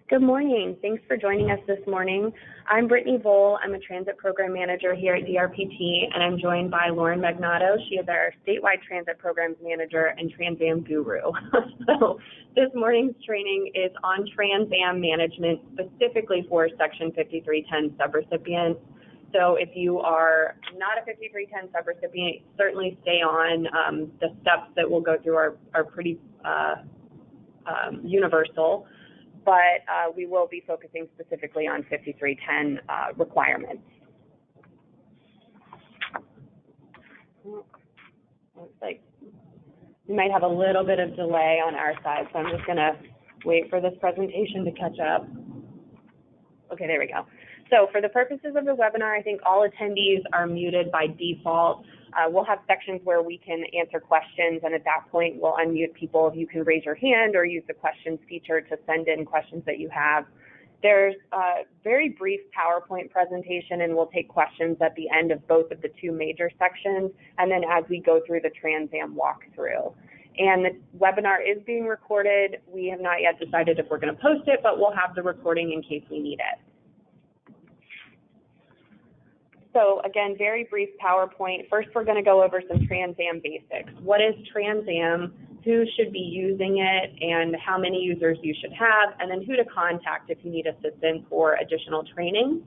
Good morning. Thanks for joining us this morning. I'm Brittany Vole. I'm a transit program manager here at Drpt, and I'm joined by Lauren Magnato. She is our statewide transit programs manager and Transam guru. So this morning's training is on Transam management, specifically for Section 5310 subrecipients. So if you are not a 5310 subrecipient, certainly stay on. The steps that we'll go through are pretty universal, but we will be focusing specifically on 5310 requirements. Looks like we might have a little bit of delay on our side, so I'm just going to wait for this presentation to catch up. Okay, there we go. So for the purposes of the webinar, I think all attendees are muted by default. We'll have sections where we can answer questions, and at that point we'll unmute people. You can raise your hand or use the questions feature to send in questions that you have. There's a very brief PowerPoint presentation, and we'll take questions at the end of both of the two major sections, and then as we go through the Transam walkthrough. And the webinar is being recorded. We have not yet decided if we're going to post it, but we'll have the recording in case we need it. So again, very brief PowerPoint. First, we're going to go over some Transam basics. What is Transam? Who should be using it, and how many users you should have, and then who to contact if you need assistance or additional training.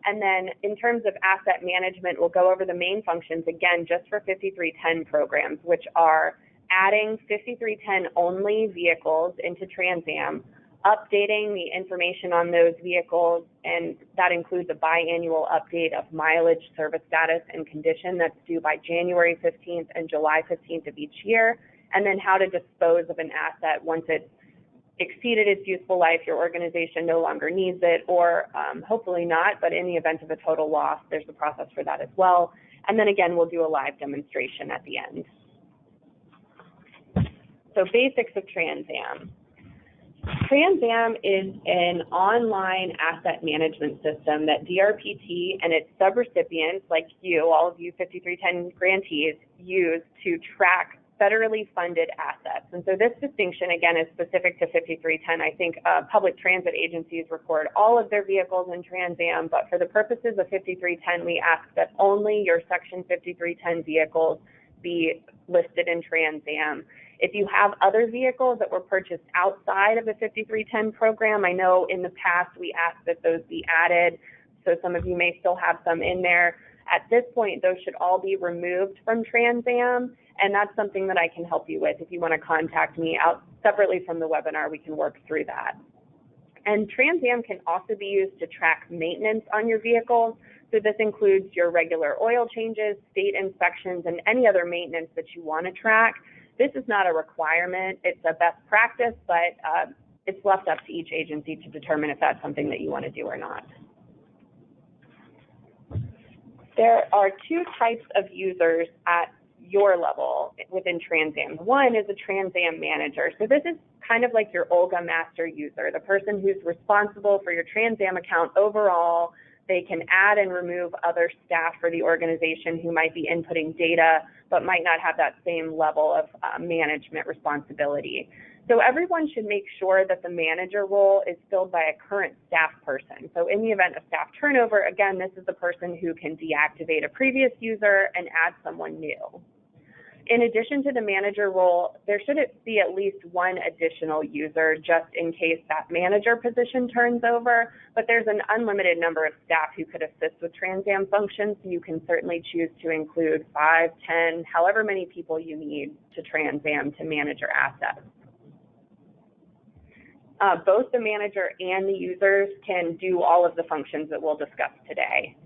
And then in terms of asset management, we'll go over the main functions, again, just for 5310 programs, which are adding 5310 only vehicles into Transam, updating the information on those vehicles, and that includes a biannual update of mileage, service status, and condition that's due by January 15th and July 15th of each year, and then how to dispose of an asset once it's exceeded its useful life, your organization no longer needs it, or hopefully not, but in the event of a total loss, there's a process for that as well. And then again, we'll do a live demonstration at the end. So basics of Transam. Transam is an online asset management system that Drpt and its subrecipients, like you, all of you 5310 grantees, use to track federally funded assets. And so this distinction, again, is specific to 5310. I think public transit agencies record all of their vehicles in Transam, but for the purposes of 5310, we ask that only your Section 5310 vehicles be listed in Transam. If you have other vehicles that were purchased outside of the 5310 program, I know in the past we asked that those be added, so some of you may still have some in there. At this point, those should all be removed from Transam, and that's something that I can help you with. If you want to contact me out separately from the webinar, we can work through that. And Transam can also be used to track maintenance on your vehicles. So this includes your regular oil changes, state inspections, and any other maintenance that you want to track. This is not a requirement. It's a best practice, but it's left up to each agency to determine if that's something that you want to do or not. There are two types of users at your level within Transam. One is a Transam manager. So this is kind of like your Olga master user, the person who's responsible for your Transam account overall. They can add and remove other staff for the organization who might be inputting data but might not have that same level of management responsibility. So everyone should make sure that the manager role is filled by a current staff person. So in the event of staff turnover, again, this is the person who can deactivate a previous user and add someone new. In addition to the manager role, there should be at least one additional user just in case that manager position turns over, but there's an unlimited number of staff who could assist with Transam functions, so you can certainly choose to include 5, 10, however many people you need to Transam to manage your assets. Both the manager and the users can do all of the functions that we'll discuss today.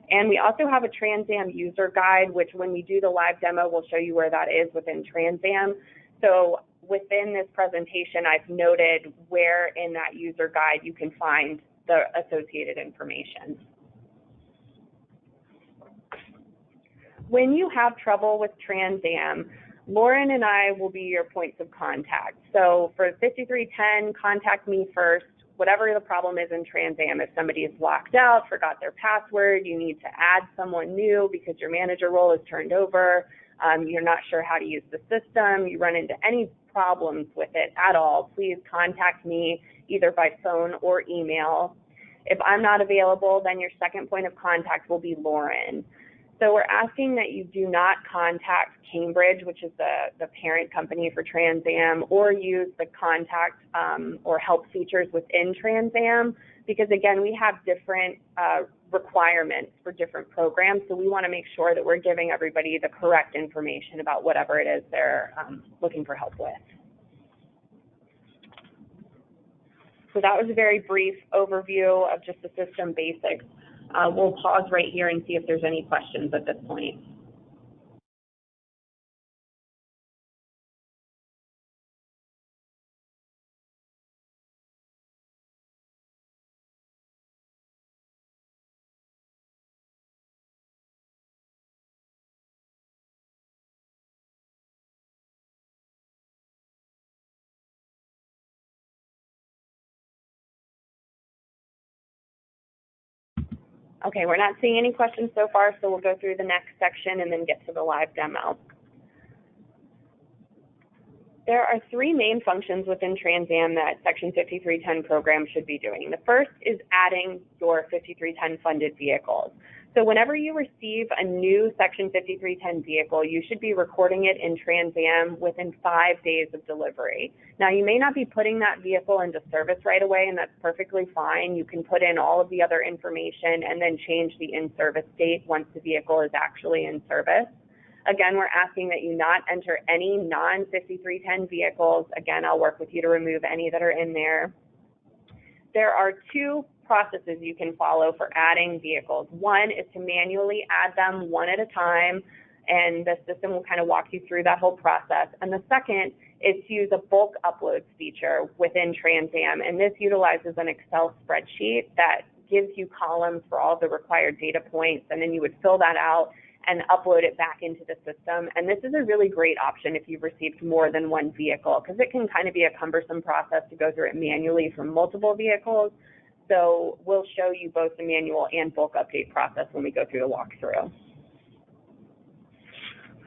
And we also have a Transam user guide, which when we do the live demo, we'll show you where that is within Transam. So within this presentation, I've noted where in that user guide you can find the associated information. When you have trouble with Transam, Lauren and I will be your points of contact. So for 5310, contact me first. Whatever the problem is in Transam, if somebody is locked out, forgot their password, you need to add someone new because your manager role is turned over, you're not sure how to use the system, you run into any problems with it at all, please contact me either by phone or email. If I'm not available, then your second point of contact will be Lauren. So we're asking that you do not contact Cambridge, which is the parent company for Transam, or use the contact or help features within Transam, because again, we have different requirements for different programs, so we want to make sure that we're giving everybody the correct information about whatever it is they're looking for help with. So that was a very brief overview of just the system basics. We'll pause right here and see if there's any questions at this point. Okay, we're not seeing any questions so far, so we'll go through the next section and then get to the live demo. There are three main functions within Transam that Section 5310 program should be doing. The first is adding your 5310 funded vehicles. So whenever you receive a new Section 5310 vehicle, you should be recording it in Transam within 5 days of delivery. Now, you may not be putting that vehicle into service right away, and that's perfectly fine. You can put in all of the other information and then change the in-service date once the vehicle is actually in service. Again, we're asking that you not enter any non-5310 vehicles. Again, I'll work with you to remove any that are in there. There are two processes you can follow for adding vehicles. One is to manually add them one at a time, and the system will kind of walk you through that whole process. And the second is to use a bulk uploads feature within Transam, and this utilizes an Excel spreadsheet that gives you columns for all the required data points, and then you would fill that out and upload it back into the system. And this is a really great option if you've received more than one vehicle, because it can kind of be a cumbersome process to go through it manually for multiple vehicles. So we'll show you both the manual and bulk update process when we go through the walkthrough.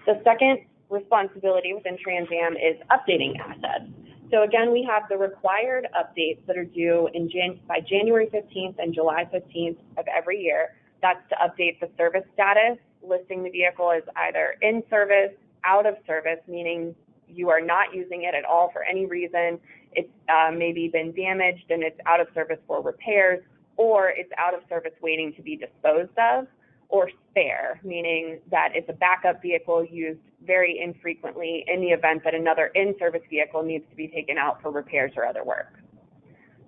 The second responsibility within Transam is updating assets. So again, we have the required updates that are due by January 15th and July 15th of every year. That's to update the service status, listing the vehicle as either in service, out of service, meaning you are not using it at all for any reason. It's maybe been damaged and it's out of service for repairs, or it's out of service waiting to be disposed of, or spare, meaning that it's a backup vehicle used very infrequently in the event that another in-service vehicle needs to be taken out for repairs or other work.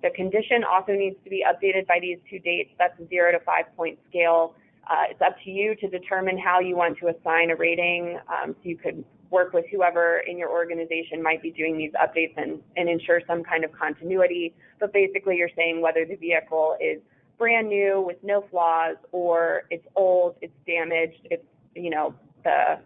The condition also needs to be updated by these two dates. That's a 0 to 5 point scale. It's up to you to determine how you want to assign a rating. So you could work with whoever in your organization might be doing these updates and ensure some kind of continuity. But basically you're saying whether the vehicle is brand new with no flaws, or it's old, it's damaged, it's, you know, the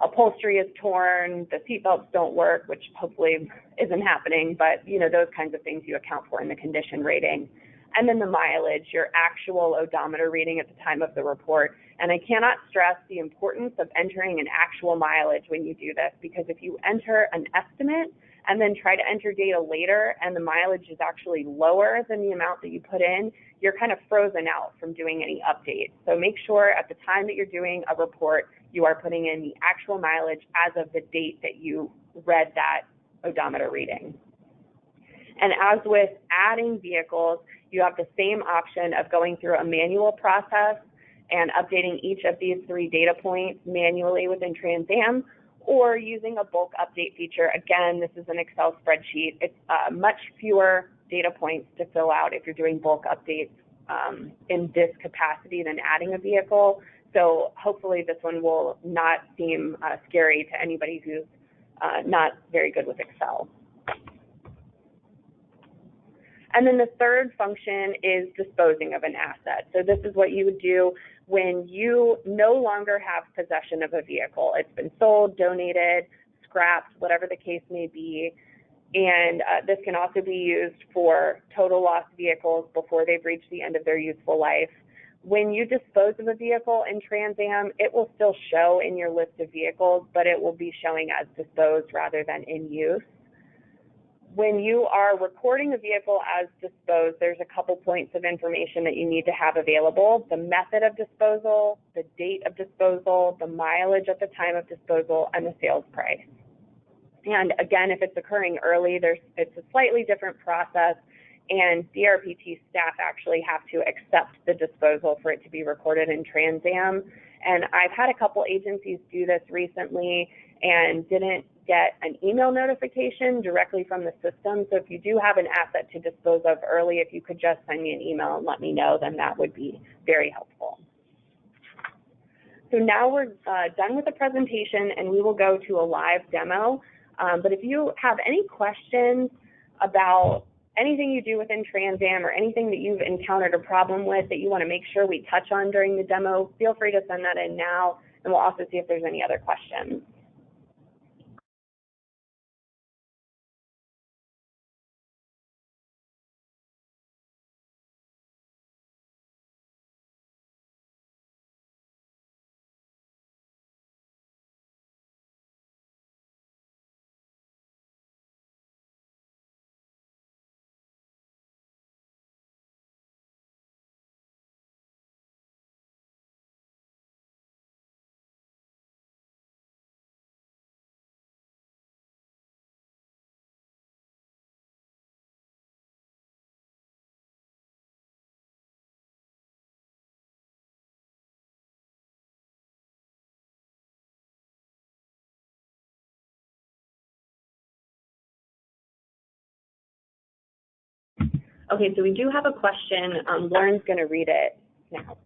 upholstery is torn, the seatbelts don't work, which hopefully isn't happening, but, you know, those kinds of things you account for in the condition rating. And then the mileage, your actual odometer reading at the time of the report. And I cannot stress the importance of entering an actual mileage when you do this, because if you enter an estimate and then try to enter data later and the mileage is actually lower than the amount that you put in, you're kind of frozen out from doing any updates. So make sure at the time that you're doing a report, you are putting in the actual mileage as of the date that you read that odometer reading. And as with adding vehicles, you have the same option of going through a manual process and updating each of these three data points manually within Transam, or using a bulk update feature. Again, this is an Excel spreadsheet. It's much fewer data points to fill out if you're doing bulk updates in this capacity than adding a vehicle. So hopefully this one will not seem scary to anybody who's not very good with Excel. And then the third function is disposing of an asset. So this is what you would do when you no longer have possession of a vehicle. It's been sold, donated, scrapped, whatever the case may be. And this can also be used for total loss vehicles before they've reached the end of their useful life. When you dispose of a vehicle in Transam, it will still show in your list of vehicles, but it will be showing as disposed rather than in use. when you are recording a vehicle as disposed, there's a couple points of information that you need to have available: the method of disposal, the date of disposal, the mileage at the time of disposal, and the sales price. And again, if it's occurring early, it's a slightly different process, and DRPT staff actually have to accept the disposal for it to be recorded in Transam. And I've had a couple agencies do this recently and didn't get an email notification directly from the system. So if you do have an asset to dispose of early, if you could just send me an email and let me know, then that would be very helpful. So now we're done with the presentation, and we will go to a live demo. But if you have any questions about anything you do within Transam or anything that you've encountered a problem with that you want to make sure we touch on during the demo, feel free to send that in now, and we'll also see if there's any other questions. Okay, so we do have a question. Lauren's going to read it now.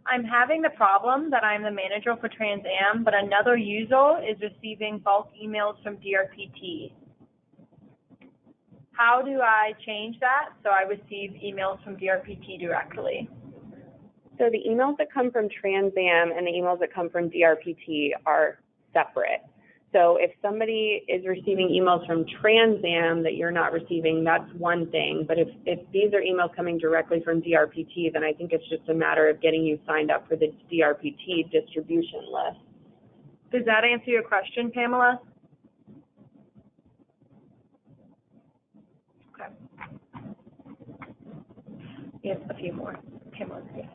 I'm having the problem that I'm the manager for Transam, but another user is receiving bulk emails from Drpt. How do I change that so I receive emails from Drpt directly? So the emails that come from Transam and the emails that come from Drpt are separate. So if somebody is receiving emails from Transam that you're not receiving, that's one thing. But if these are emails coming directly from Drpt, then I think it's just a matter of getting you signed up for the Drpt distribution list. Does that answer your question, Pamela? Okay. Yes, a few more. Pamela, yes.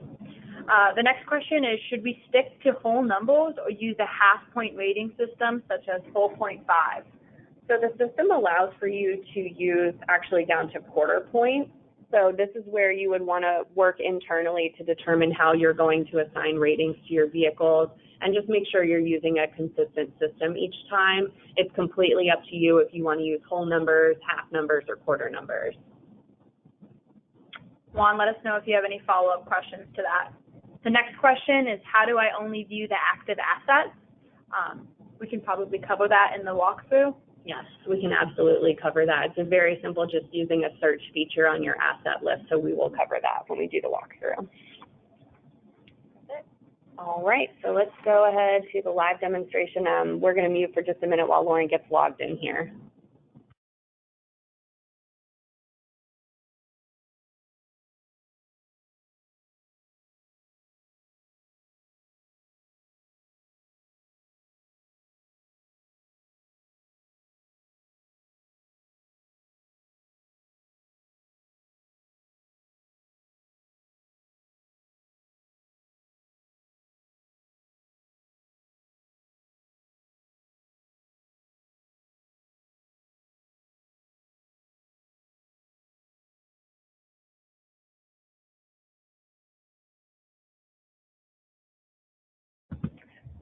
The next question is, should we stick to whole numbers or use a half-point rating system such as 4.5? So the system allows for you to use actually down to quarter points. So this is where you would want to work internally to determine how you're going to assign ratings to your vehicles, and just make sure you're using a consistent system each time. It's completely up to you if you want to use whole numbers, half numbers, or quarter numbers. Juan, let us know if you have any follow-up questions to that. The next question is, how do I only view the active assets? We can probably cover that in the walkthrough. Yes, we can absolutely cover that. It's a very simple, just using a search feature on your asset list, so we will cover that when we do the walkthrough. All right, so let's go ahead to the live demonstration. We're going to mute for just a minute while Lauren gets logged in here.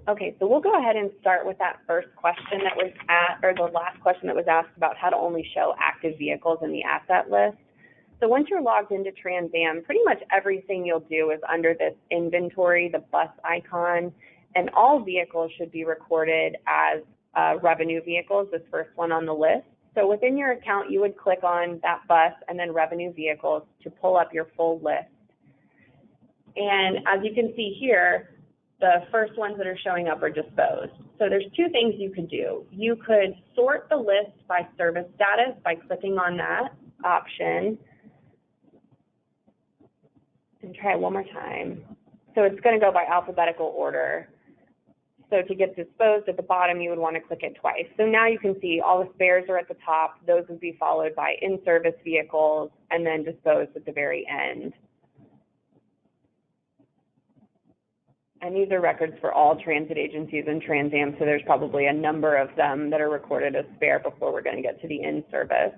Okay, so we'll go ahead and start with that first question that was asked, or the last question that was asked about how to only show active vehicles in the asset list. So once you're logged into Transam, pretty much everything you'll do is under this inventory, the bus icon, and all vehicles should be recorded as revenue vehicles, this first one on the list. So within your account, you would click on that bus and then revenue vehicles to pull up your full list. And as you can see here, the first ones that are showing up are disposed. So there's two things you could do. You could sort the list by service status by clicking on that option. And try it one more time. So it's going to go by alphabetical order. So to get disposed at the bottom, you would want to click it twice. So now you can see all the spares are at the top. Those would be followed by in-service vehicles and then disposed at the very end. And these are records for all transit agencies and Transam, so there's probably a number of them that are recorded as spare before we're going to get to the in-service.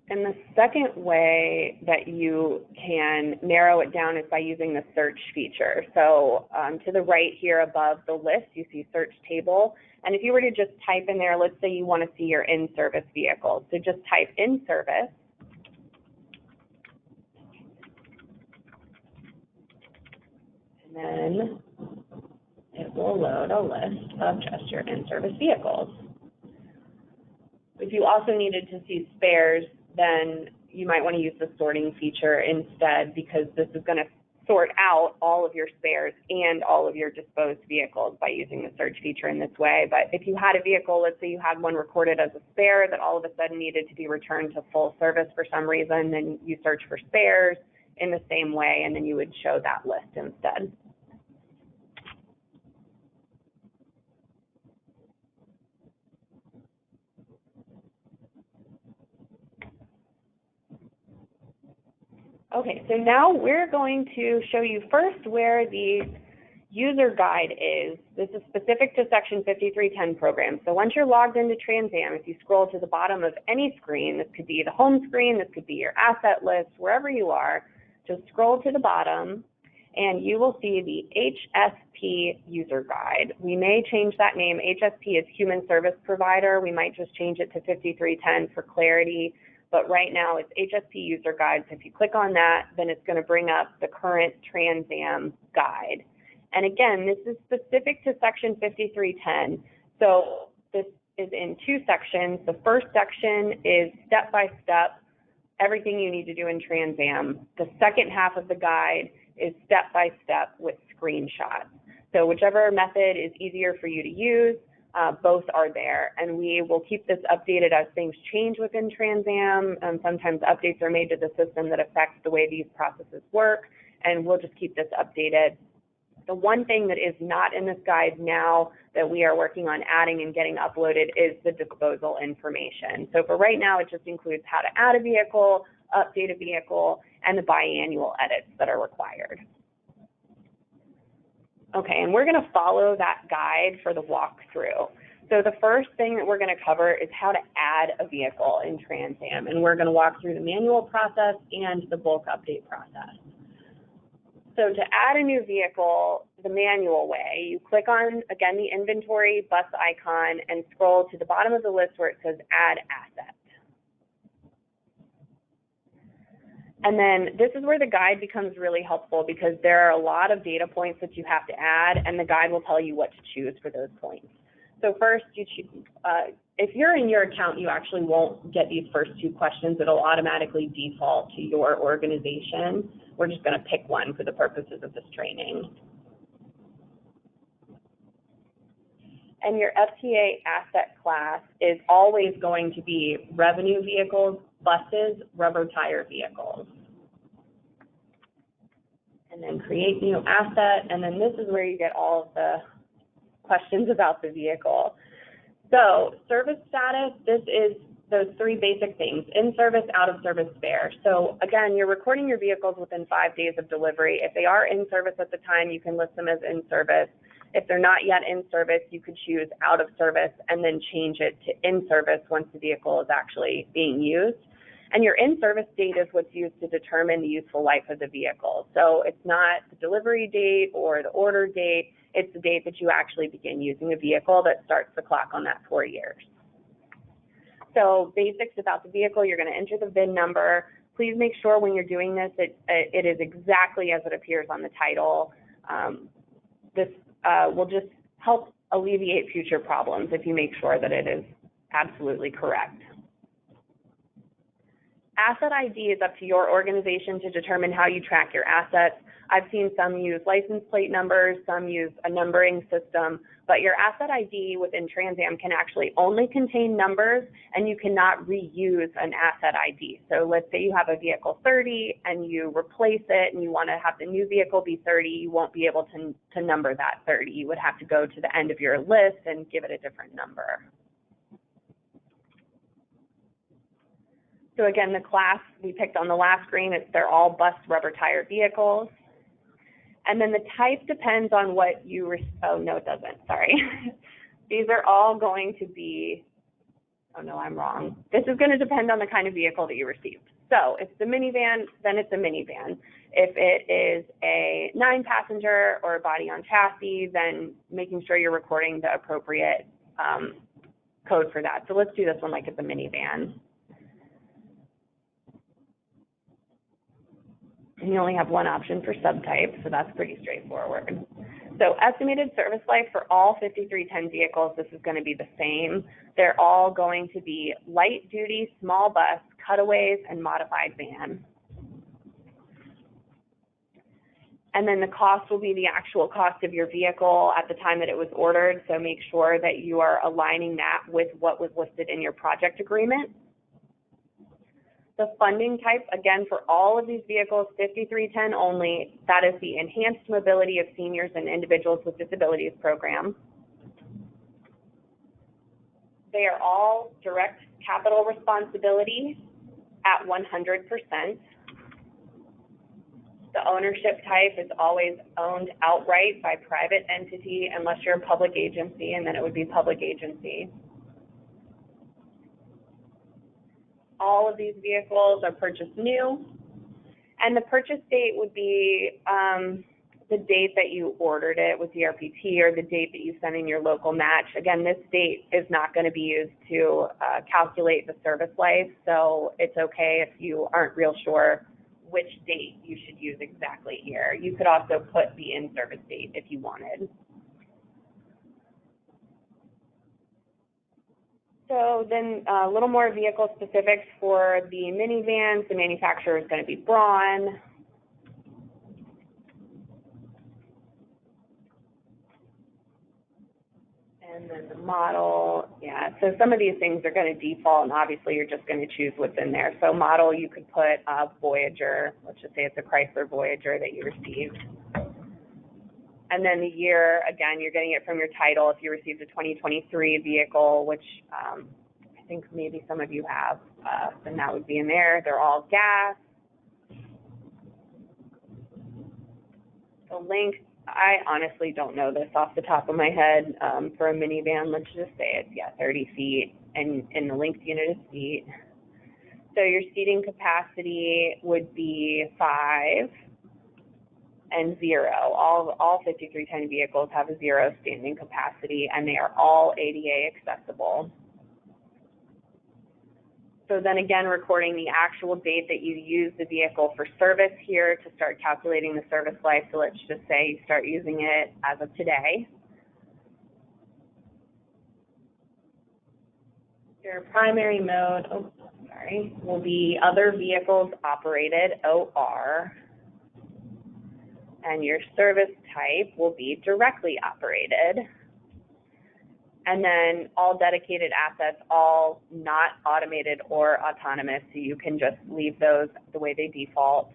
And the second way that you can narrow it down is by using the search feature. So to the right here above the list, you see search table. And if you were to just type in there, let's say you want to see your in-service vehicles. So just type in-service. And then it will load a list of just your in-service vehicles. If you also needed to see spares, then you might want to use the sorting feature instead, because this is going to sort out all of your spares and all of your disposed vehicles by using the search feature in this way. But if you had a vehicle, let's say you had one recorded as a spare that all of a sudden needed to be returned to full service for some reason, then you search for spares in the same way, and then you would show that list instead. Okay, so now we're going to show you first where the user guide is. This is specific to Section 5310 program. So once you're logged into Transam, if you scroll to the bottom of any screen, this could be the home screen, this could be your asset list, wherever you are, just scroll to the bottom and you will see the Hsp User Guide. We may change that name. Hsp is Human Service Provider. We might just change it to 5310 for clarity. But right now it's Hsp User Guide, so if you click on that, then it's going to bring up the current Transam guide. And again, this is specific to Section 5310, so this is in two sections. The first section is step-by-step, everything you need to do in Transam. The second half of the guide is step-by-step with screenshots. So whichever method is easier for you to use, both are there, and we will keep this updated as things change within Transam. Sometimes updates are made to the system that affects the way these processes work, and we'll just keep this updated. The one thing that is not in this guide now that we are working on adding and getting uploaded is the disposal information. So for right now, it just includes how to add a vehicle, update a vehicle, and the biannual edits that are required. Okay, and we're going to follow that guide for the walkthrough. So the first thing that we're going to cover is how to add a vehicle in Transam, and we're going to walk through the manual process and the bulk update process. So to add a new vehicle the manual way, you click on, again, the inventory bus icon and scroll to the bottom of the list where it says Add Asset. And then this is where the guide becomes really helpful, because there are a lot of data points that you have to add, and the guide will tell you what to choose for those points. So first, you choose, if you're in your account, you actually won't get these first two questions. It'll automatically default to your organization. We're just going to pick one for the purposes of this training. And your FTA asset class is always going to be revenue vehicles, buses, rubber tire vehicles. And then create new asset, and then this is where you get all of the questions about the vehicle. So service status, this is those three basic things: in service, out of service, spare. So again, you're recording your vehicles within 5 days of delivery. If they are in service at the time, you can list them as in service. If they're not yet in service, you could choose out of service and then change it to in service once the vehicle is actually being used. And your in-service date is what's used to determine the useful life of the vehicle. So it's not the delivery date or the order date, it's the date that you actually begin using a vehicle that starts the clock on that 4 years. So basics about the vehicle, you're going to enter the VIN number. Please make sure when you're doing this, it is exactly as it appears on the title. This will just help alleviate future problems if you make sure that it is absolutely correct. Asset ID is up to your organization to determine how you track your assets. I've seen some use license plate numbers, some use a numbering system, but your asset ID within Transam can actually only contain numbers, and you cannot reuse an asset ID. So let's say you have a vehicle 30 and you replace it and you want to have the new vehicle be 30, you won't be able to number that 30. You would have to go to the end of your list and give it a different number. So again, the class we picked on the last screen, they're all bus rubber tire vehicles. And then the type depends on what you, oh no it doesn't, sorry. These are all going to be, oh no, I'm wrong. This is going to depend on the kind of vehicle that you received. So if it's a minivan, then it's a minivan. If it is a 9-passenger or a body on chassis, then making sure you're recording the appropriate code for that. So let's do this one like it's a minivan. And you only have one option for subtype, so that's pretty straightforward. So estimated service life for all 5310 vehicles, this is going to be the same. They're all going to be light duty, small bus, cutaways, and modified van. And then the cost will be the actual cost of your vehicle at the time that it was ordered, so make sure that you are aligning that with what was listed in your project agreement. The funding type, again, for all of these vehicles, 5310 only, that is the Enhanced Mobility of Seniors and Individuals with Disabilities program. They are all direct capital responsibility at 100%. The ownership type is always owned outright by private entity unless you're a public agency, and then it would be public agency. All of these vehicles are purchased new, and the purchase date would be the date that you ordered it with Drpt or the date that you sent in your local match. Again, this date is not going to be used to calculate the service life, so it's okay if you aren't real sure which date you should use exactly here. You could also put the in-service date if you wanted. So then a little more vehicle specifics for the minivans. The manufacturer is going to be Braun. And then the model, yeah, so some of these things are going to default, and obviously you're just going to choose what's in there. So model, you could put Voyager. Let's just say it's a Chrysler Voyager that you received. And then the year, again, you're getting it from your title. If you received a 2023 vehicle, which I think maybe some of you have, then that would be in there. They're all gas. The length, I honestly don't know this off the top of my head. For a minivan, let's just say it's, 30 feet, and the length unit is feet. So your seating capacity would be 5. And 0. All 5310 vehicles have a 0 standing capacity, and they are all ADA accessible. So then again, recording the actual date that you use the vehicle for service here to start calculating the service life. So let's just say you start using it as of today. Your primary mode, will be other vehicles operated, OR. And your service type will be directly operated. And then all dedicated assets, all not automated or autonomous, so you can just leave those the way they default.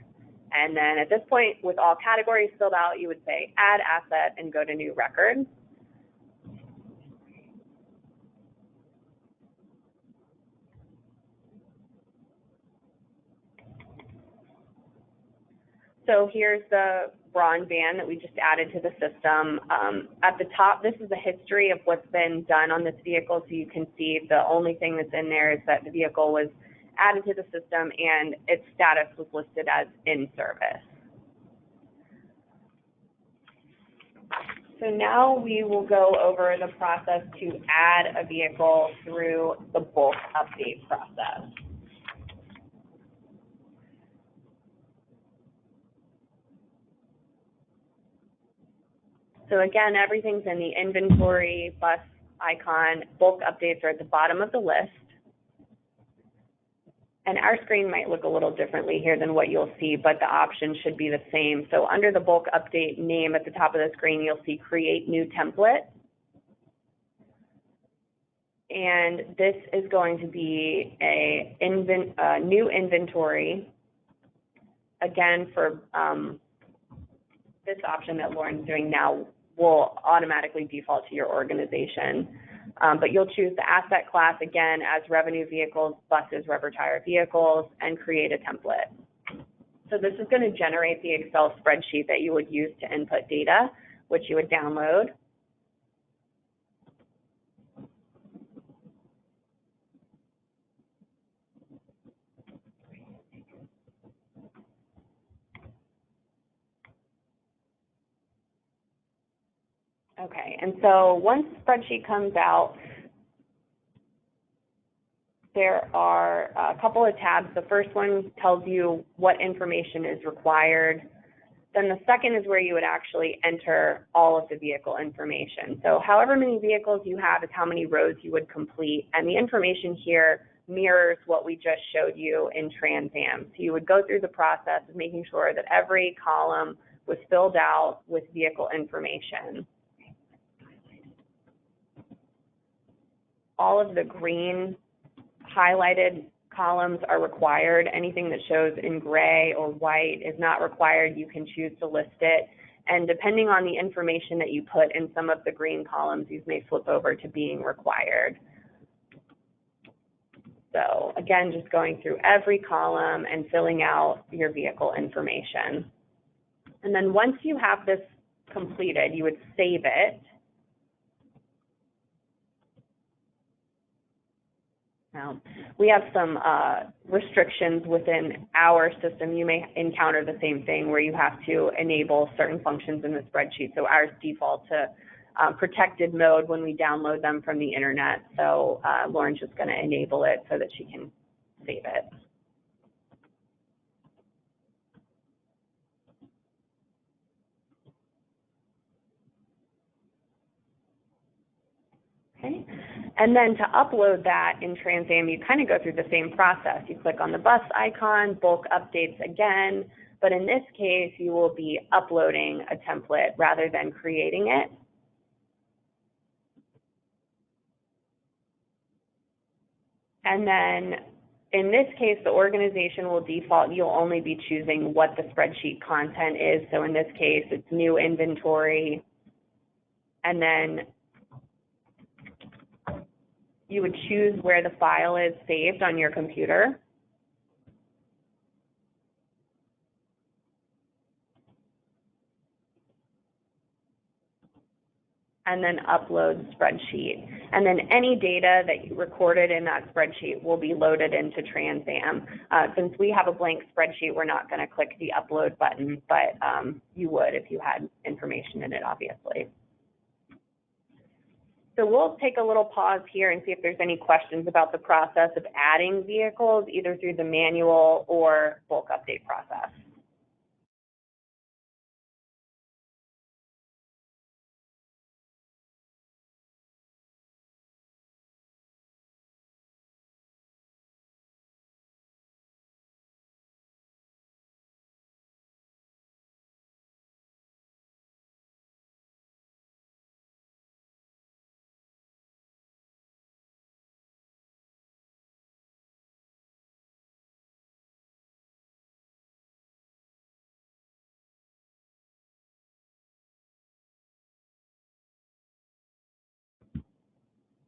And then at this point, with all categories filled out, you would say add asset and go to new record. So here's the Braun van that we just added to the system. At the top, this is a history of what's been done on this vehicle, so you can see the only thing that's in there is that the vehicle was added to the system and its status was listed as in service. So now we will go over the process to add a vehicle through the bulk update process. So again, everything's in the inventory, bus icon. Bulk updates are at the bottom of the list. And our screen might look a little differently here than what you'll see, but the options should be the same. So under the bulk update name at the top of the screen, you'll see Create New Template. And this is going to be a new inventory, again, for this option that Lauren's doing now will automatically default to your organization. But you'll choose the asset class, again, as revenue vehicles, buses, rubber tire vehicles, and create a template. So this is going to generate the Excel spreadsheet that you would use to input data, which you would download. Okay, and so once the spreadsheet comes out, there are a couple of tabs. The first one tells you what information is required. Then the second is where you would actually enter all of the vehicle information. So however many vehicles you have is how many rows you would complete, and the information here mirrors what we just showed you in Transam. So you would go through the process of making sure that every column was filled out with vehicle information. All of the green highlighted columns are required. Anything that shows in gray or white is not required. You can choose to list it. And depending on the information that you put in some of the green columns, these may flip over to being required. So again, just going through every column and filling out your vehicle information. And then once you have this completed, you would save it. Now, we have some restrictions within our system. You may encounter the same thing where you have to enable certain functions in the spreadsheet. So ours default to protected mode when we download them from the internet. So Lauren's just going to enable it so that she can save it. Okay. And then to upload that in Transam, you kind of go through the same process. You click on the bus icon, bulk updates again, but in this case, you will be uploading a template rather than creating it. And then in this case, the organization will default, you'll only be choosing what the spreadsheet content is. So in this case, it's new inventory, and then you would choose where the file is saved on your computer. And then upload spreadsheet. And then any data that you recorded in that spreadsheet will be loaded into Transam. Since we have a blank spreadsheet, we're not going to click the upload button, but you would if you had information in it, obviously. So we'll take a little pause here and see if there's any questions about the process of adding vehicles, either through the manual or bulk update process.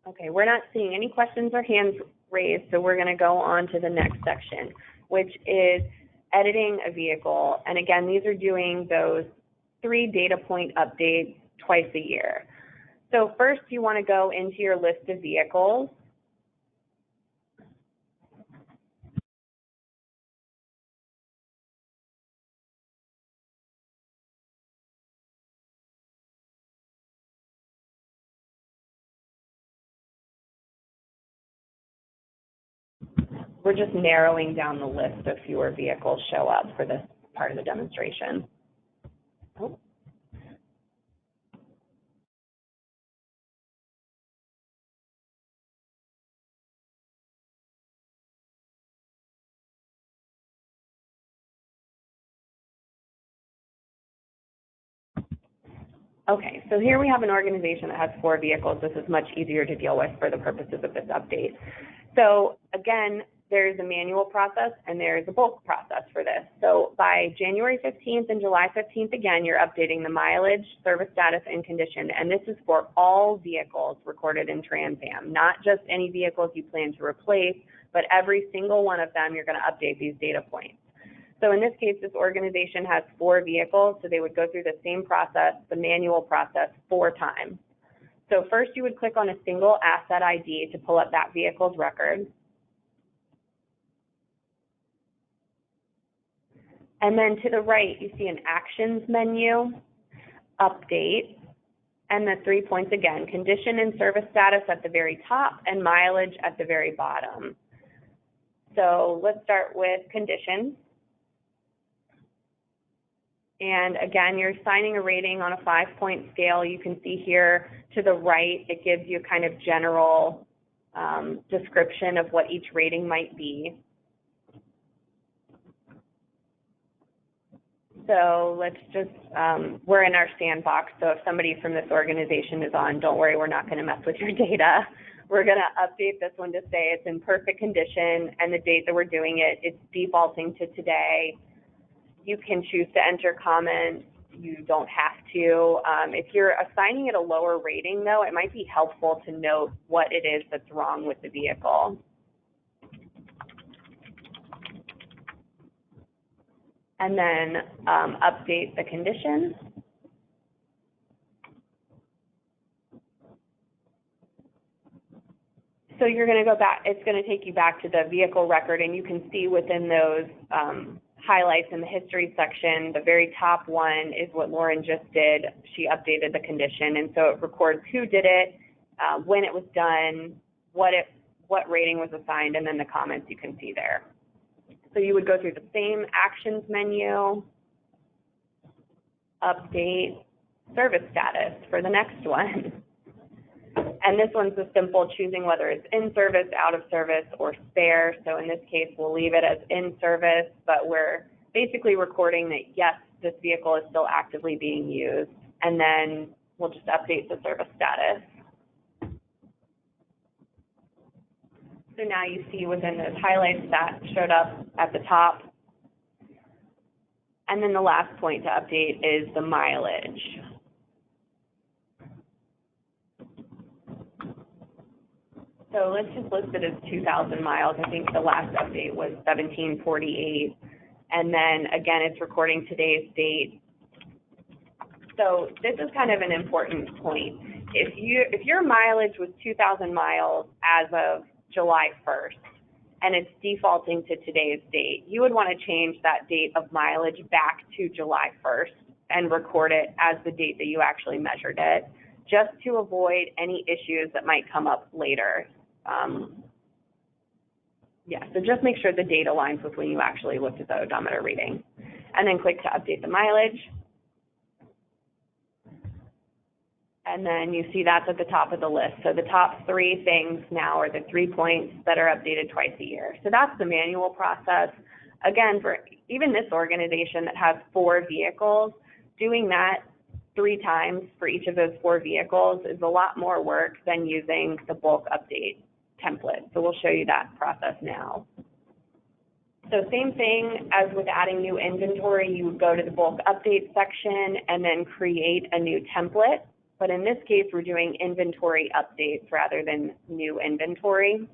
Okay, we're not seeing any questions or hands raised, so we're going to go on to the next section, which is editing a vehicle. And again, these are doing those 3 data point updates twice a year. So first, you want to go into your list of vehicles. We're just narrowing down the list of fewer vehicles show up for this part of the demonstration. Oh. Okay, so here we have an organization that has 4 vehicles. This is much easier to deal with for the purposes of this update. So again, there's a manual process and there's a bulk process for this. So by January 15th and July 15th, again, you're updating the mileage, service status, and condition. And this is for all vehicles recorded in Transam, not just any vehicles you plan to replace, but every single one of them, you're going to update these data points. So in this case, this organization has 4 vehicles, so they would go through the same process, the manual process, 4 times. So first you would click on a single asset ID to pull up that vehicle's record. And then to the right, you see an actions menu, update, and the 3 points again, condition and service status at the very top and mileage at the very bottom. So let's start with conditions. And again, you're assigning a rating on a 5-point scale. You can see here to the right, it gives you kind of general description of what each rating might be. So let's just, we're in our sandbox, so if somebody from this organization is on, don't worry, we're not going to mess with your data. We're going to update this one to say it's in perfect condition, and the date that we're doing it, it's defaulting to today. You can choose to enter comments. You don't have to. If you're assigning it a lower rating, though, it might be helpful to note what it is that's wrong with the vehicle. And then update the condition. So you're going to go back, it's going to take you back to the vehicle record, and you can see within those highlights in the history section, the very top one is what Lauren just did. She updated the condition, and so it records who did it, when it was done, what rating was assigned, and then the comments you can see there. So you would go through the same actions menu, update, service status for the next one. And this one's a simple choosing whether it's in service, out of service, or spare. So in this case, we'll leave it as in service, but we're basically recording that, yes, this vehicle is still actively being used. And then we'll just update the service status. So now you see within those highlights that showed up at the top. And then the last point to update is the mileage. So let's just list it as 2,000 miles. I think the last update was 1748. And then again, it's recording today's date. So this is kind of an important point. If your mileage was 2,000 miles as of July 1st, and it's defaulting to today's date, you would want to change that date of mileage back to July 1st and record it as the date that you actually measured it, just to avoid any issues that might come up later. So just make sure the date aligns with when you actually looked at the odometer reading. And then click to update the mileage. And then you see that's at the top of the list. So the top 3 things now are the 3 points that are updated twice a year. So that's the manual process. Again, for even this organization that has 4 vehicles, doing that 3 times for each of those 4 vehicles is a lot more work than using the bulk update template. So we'll show you that process now. So same thing as with adding new inventory, you would go to the bulk update section and then create a new template. But in this case, we're doing inventory updates rather than new inventory.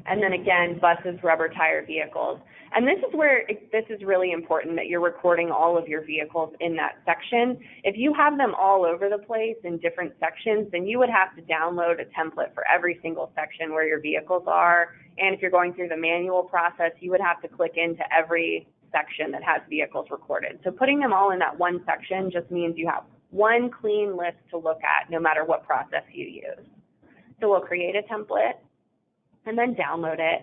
And then again, buses, rubber tire vehicles. And this is where this is really important, that you're recording all of your vehicles in that section. If you have them all over the place in different sections, then you would have to download a template for every single section where your vehicles are. And if you're going through the manual process, you would have to click into every section that has vehicles recorded. So putting them all in that one section just means you have one clean list to look at no matter what process you use. So we'll create a template and then download it.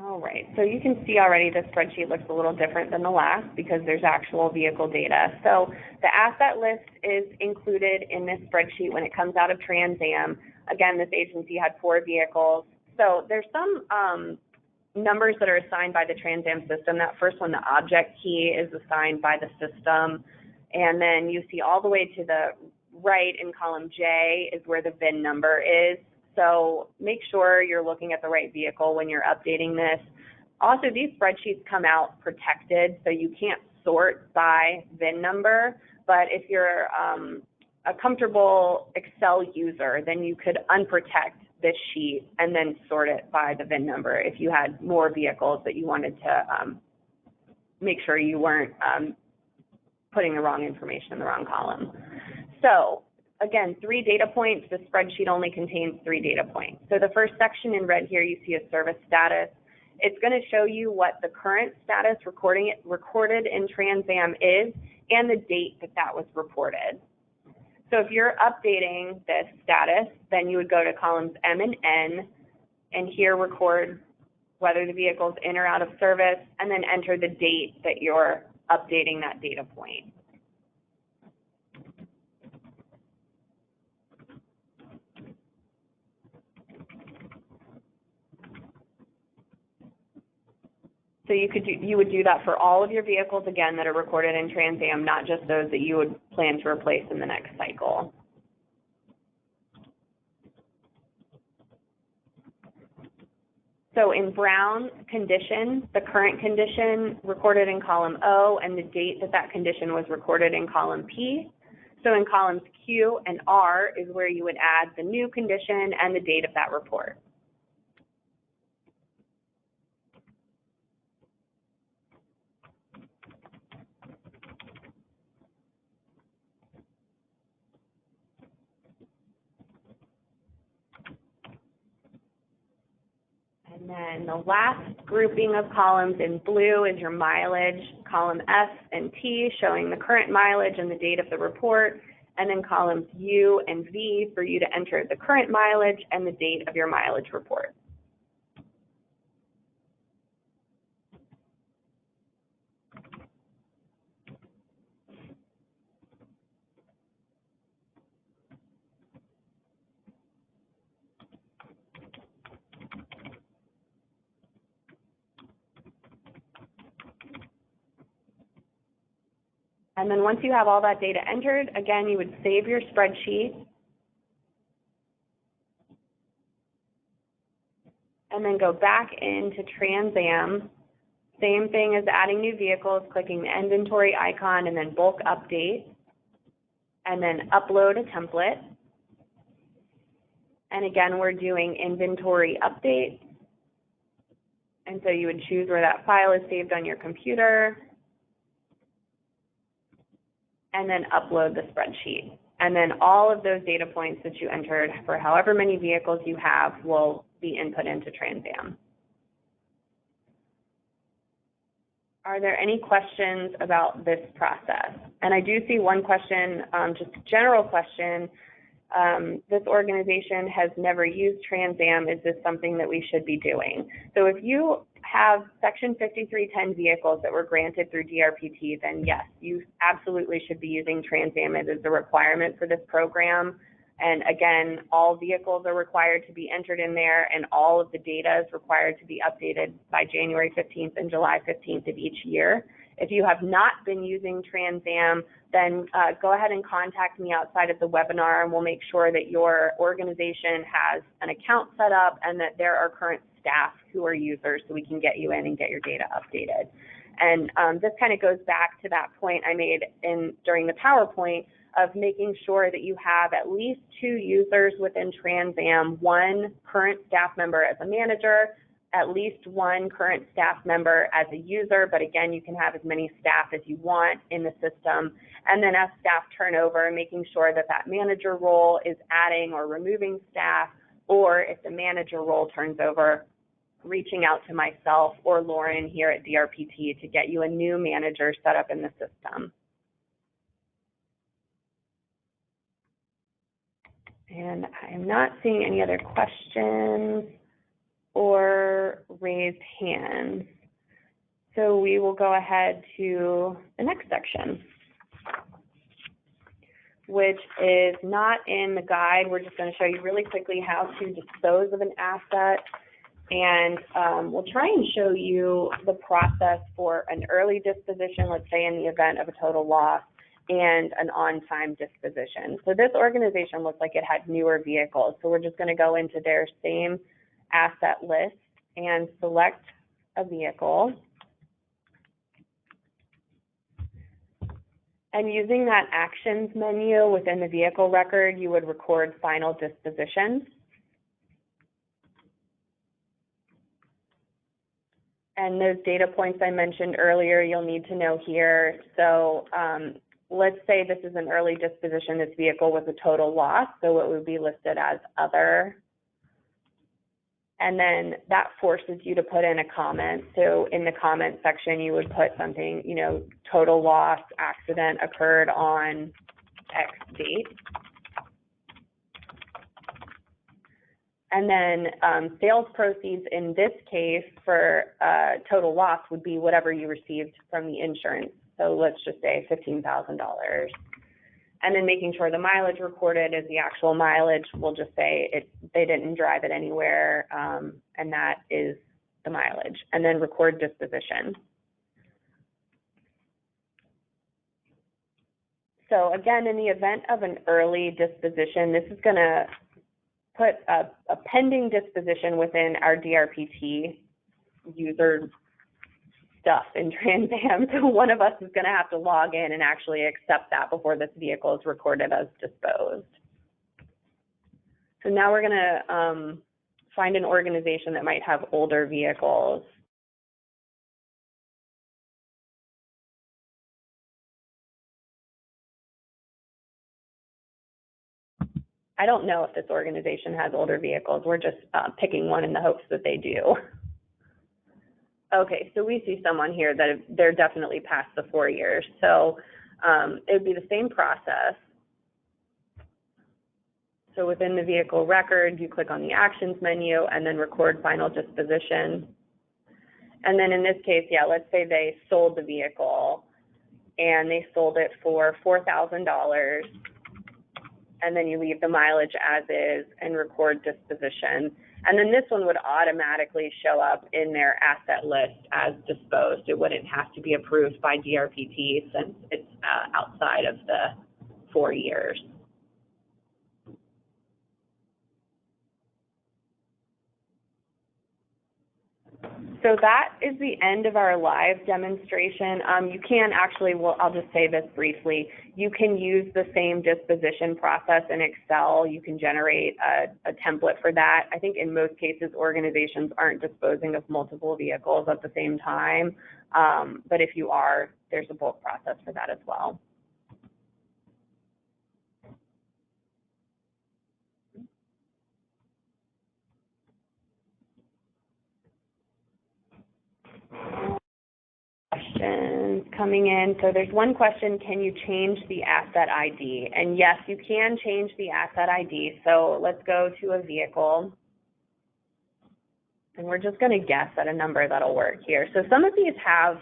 Oh All right, so you can see already the spreadsheet looks a little different than the last because there's actual vehicle data. So the asset list is included in this spreadsheet when it comes out of Transam. Again, this agency had 4 vehicles. So there's some numbers that are assigned by the Transam system. That first one, the object key, is assigned by the system. And then you see all the way to the right in column J is where the VIN number is. So make sure you're looking at the right vehicle when you're updating this. Also, these spreadsheets come out protected, so you can't sort by VIN number. But if you're a comfortable Excel user, then you could unprotect this sheet and then sort it by the VIN number if you had more vehicles that you wanted to make sure you weren't putting the wrong information in the wrong column. So again, 3 data points. The spreadsheet only contains 3 data points. So the first section in red here, you see a service status. It's going to show you what the current status recorded in Transam is and the date that that was reported. So if you're updating this status, then you would go to columns M and N, and here record whether the vehicle is in or out of service, and then enter the date that you're updating that data point. So you would do that for all of your vehicles, again, that are recorded in Transam, not just those that you would plan to replace in the next cycle. So in brown, condition, the current condition recorded in column O and the date that that condition was recorded in column P. So in columns Q and R is where you would add the new condition and the date of that report. And then the last grouping of columns in blue is your mileage, column S and T showing the current mileage and the date of the report, and then columns U and V for you to enter the current mileage and the date of your mileage report. And then once you have all that data entered, again, you would save your spreadsheet and then go back into Transam. Same thing as adding new vehicles, clicking the inventory icon and then bulk update, and then upload a template. And again, we're doing inventory update. And so you would choose where that file is saved on your computer, and then upload the spreadsheet. And then all of those data points that you entered for however many vehicles you have will be input into Transam. Are there any questions about this process? And I do see one question, just a general question. This organization has never used Transam. Is this something that we should be doing? So if you have Section 5310 vehicles that were granted through DRPT, then yes, you absolutely should be using Transam. It is a requirement for this program. And again, all vehicles are required to be entered in there, and all of the data is required to be updated by January 15th and July 15th of each year. If you have not been using Transam, then go ahead and contact me outside of the webinar, and we'll make sure that your organization has an account set up and that there are current staff who are users so we can get you in and get your data updated. And this kind of goes back to that point I made during the PowerPoint of making sure that you have at least 2 users within Transam, 1 current staff member as a manager, at least 1 current staff member as a user, but again, you can have as many staff as you want in the system. And then as staff turnover, making sure that that manager role is adding or removing staff, or if the manager role turns over, reaching out to myself or Lauren here at DRPT to get you a new manager set up in the system. And I'm not seeing any other questions or raised hands. So we will go ahead to the next section, which is not in the guide. We're just going to show you really quickly how to dispose of an asset. And we'll try and show you the process for an early disposition, let's say in the event of a total loss, and an on-time disposition. So this organization looks like it had newer vehicles. So we're just going to go into their same asset list and select a vehicle. And using that actions menu within the vehicle record, you would record final disposition. And those data points I mentioned earlier, you'll need to know here. So let's say this is an early disposition. This vehicle was a total loss, so it would be listed as other. And then that forces you to put in a comment. So in the comment section, you would put something, you know, total loss, accident occurred on X date. And then sales proceeds in this case for total loss would be whatever you received from the insurance. So let's just say $15,000. And then making sure the mileage recorded is the actual mileage. We'll just say they didn't drive it anywhere, and that is the mileage. And then record disposition. So again, in the event of an early disposition, this is going to put a pending disposition within our Drpt user stuff in Transam. So one of us is going to have to log in and actually accept that before this vehicle is recorded as disposed. So now we're going to find an organization that might have older vehicles. I don't know if this organization has older vehicles. We're just picking one in the hopes that they do. Okay, so we see someone here that they're definitely past the 4 years. So it would be the same process. So within the vehicle record, you click on the actions menu and then record final disposition. And then in this case, yeah, let's say they sold the vehicle and they sold it for $4,000. And then you leave the mileage as is and record disposition. And then this one would automatically show up in their asset list as disposed. It wouldn't have to be approved by Drpt since it's outside of the 4 years. So that is the end of our live demonstration. You can actually, well, I'll just say this briefly, you can use the same disposition process in Excel. You can generate a template for that. I think in most cases, organizations aren't disposing of multiple vehicles at the same time, but if you are, there's a bulk process for that as well. Questions coming in. So there's one question, can you change the asset ID? And yes, you can change the asset ID. So let's go to a vehicle. And we're just going to guess at a number that'll work here. So some of these have,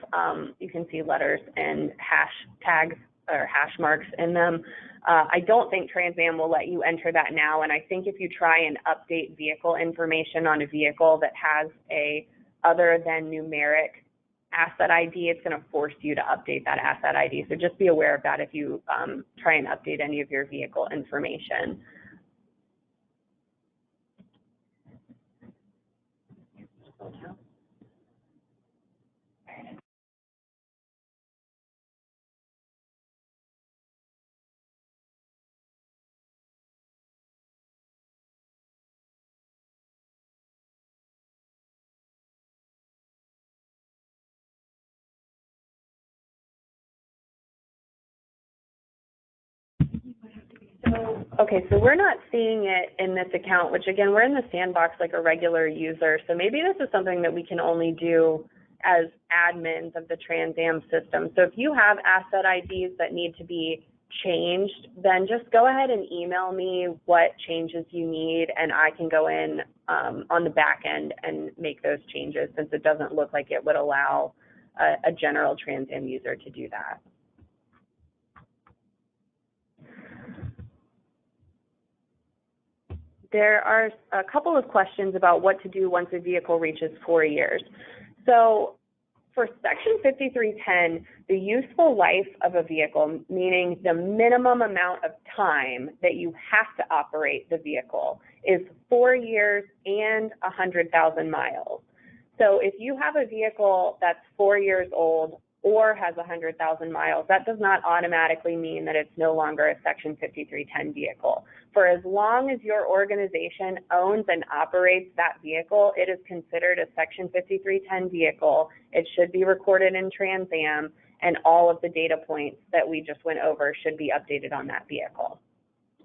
you can see letters and hashtags or hash marks in them. I don't think Transam will let you enter that now. And I think if you try and update vehicle information on a vehicle that has a other than numeric asset ID, it's going to force you to update that asset ID. So just be aware of that if you try and update any of your vehicle information. Okay, so we're not seeing it in this account, which again, we're in the sandbox like a regular user. So maybe this is something that we can only do as admins of the Transam system. So if you have asset IDs that need to be changed, then just go ahead and email me what changes you need, and I can go in on the back end and make those changes, since it doesn't look like it would allow a general Transam user to do that. There are a couple of questions about what to do once a vehicle reaches 4 years. So for Section 5310, the useful life of a vehicle, meaning the minimum amount of time that you have to operate the vehicle, is 4 years and 100,000 miles. So if you have a vehicle that's 4 years old or has 100,000 miles, that does not automatically mean that it's no longer a Section 5310 vehicle. For as long as your organization owns and operates that vehicle, it is considered a Section 5310 vehicle. It should be recorded in Transam, and all of the data points that we just went over should be updated on that vehicle.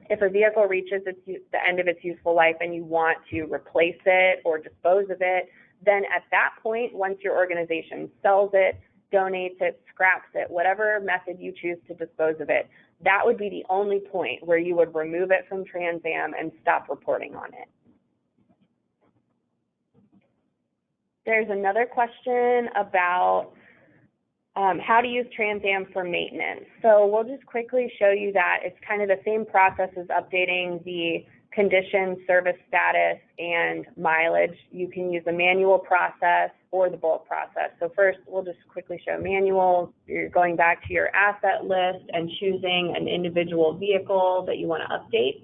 If a vehicle reaches the end of its useful life and you want to replace it or dispose of it, then at that point, once your organization sells it, donates it, scraps it, whatever method you choose to dispose of it, that would be the only point where you would remove it from Transam and stop reporting on it. There's another question about how to use Transam for maintenance. So we'll just quickly show you that. It's kind of the same process as updating the condition, service status, and mileage. You can use the manual process or the bulk process. So first, we'll just quickly show manual. You're going back to your asset list and choosing an individual vehicle that you want to update.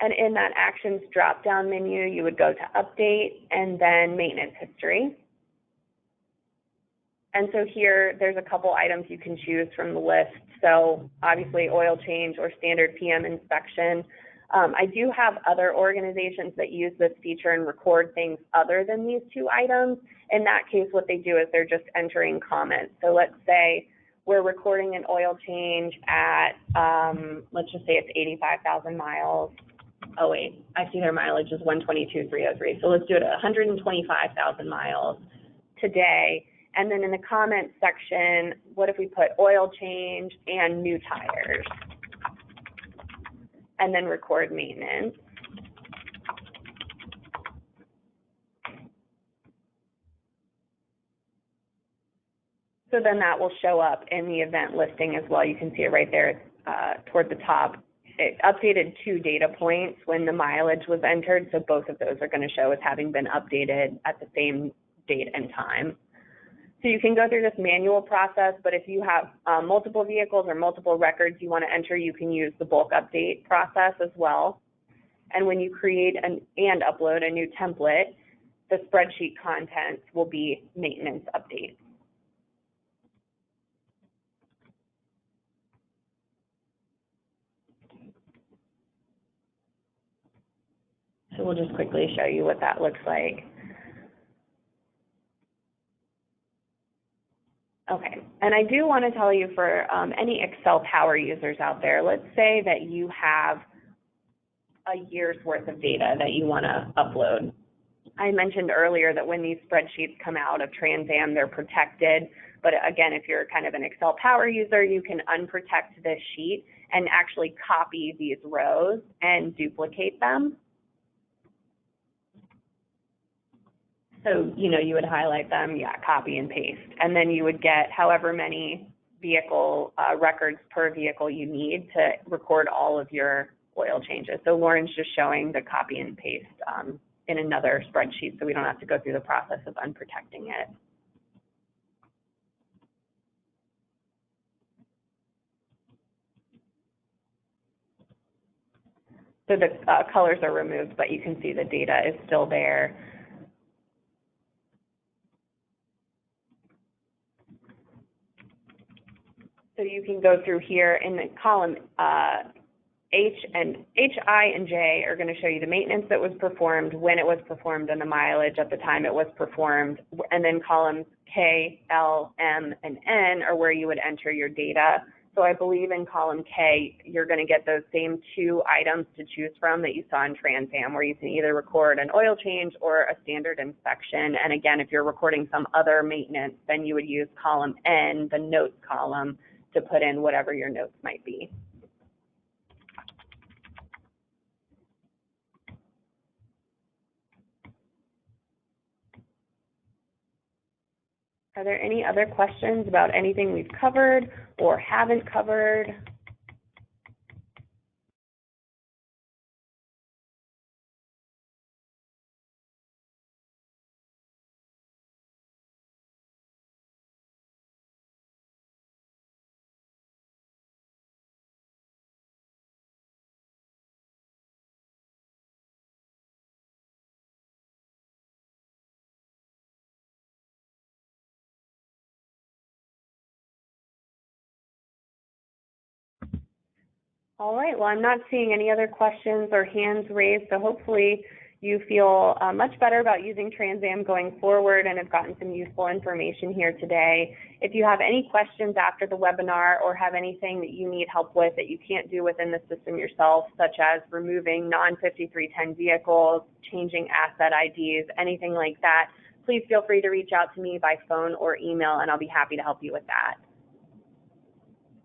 And in that Actions drop-down menu, you would go to Update and then Maintenance History. And so here, there's a couple items you can choose from the list. So obviously, oil change or standard PM inspection. I do have other organizations that use this feature and record things other than these two items. In that case, what they do is they're just entering comments. So let's say we're recording an oil change at, let's just say it's 85,000 miles. Oh wait, I see their mileage is 122,303. So let's do it at 125,000 miles today. And then in the comments section, what if we put oil change and new tires? And then record maintenance. So then that will show up in the event listing as well. You can see it right there toward the top. It updated 2 data points when the mileage was entered, so both of those are going to show as having been updated at the same date and time. So you can go through this manual process, but if you have multiple vehicles or multiple records you want to enter, you can use the bulk update process as well. And when you create and upload a new template, the spreadsheet contents will be maintenance updates. So we'll just quickly show you what that looks like. Okay, and I do want to tell you for any Excel power users out there, let's say that you have a year's worth of data that you want to upload. I mentioned earlier that when these spreadsheets come out of Transam, they're protected. But again, if you're kind of an Excel power user, you can unprotect this sheet and actually copy these rows and duplicate them. So, you would highlight them, copy and paste. And then you would get however many vehicle records per vehicle you need to record all of your oil changes. So Lauren's just showing the copy and paste in another spreadsheet so we don't have to go through the process of unprotecting it. So the colors are removed, but you can see the data is still there. So you can go through here in the column H, I, and J are going to show you the maintenance that was performed, when it was performed, and the mileage at the time it was performed. And then columns K, L, M, and N are where you would enter your data. So I believe in column K, you're going to get those same 2 items to choose from that you saw in Transam, where you can either record an oil change or a standard inspection. And again, if you're recording some other maintenance, then you would use column N, the notes column, to put in whatever your notes might be. Are there any other questions about anything we've covered or haven't covered? All right, well, I'm not seeing any other questions or hands raised, so hopefully you feel much better about using Transam going forward and have gotten some useful information here today. If you have any questions after the webinar or have anything that you need help with that you can't do within the system yourself, such as removing non-5310 vehicles, changing asset IDs, anything like that, please feel free to reach out to me by phone or email, and I'll be happy to help you with that.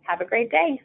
Have a great day.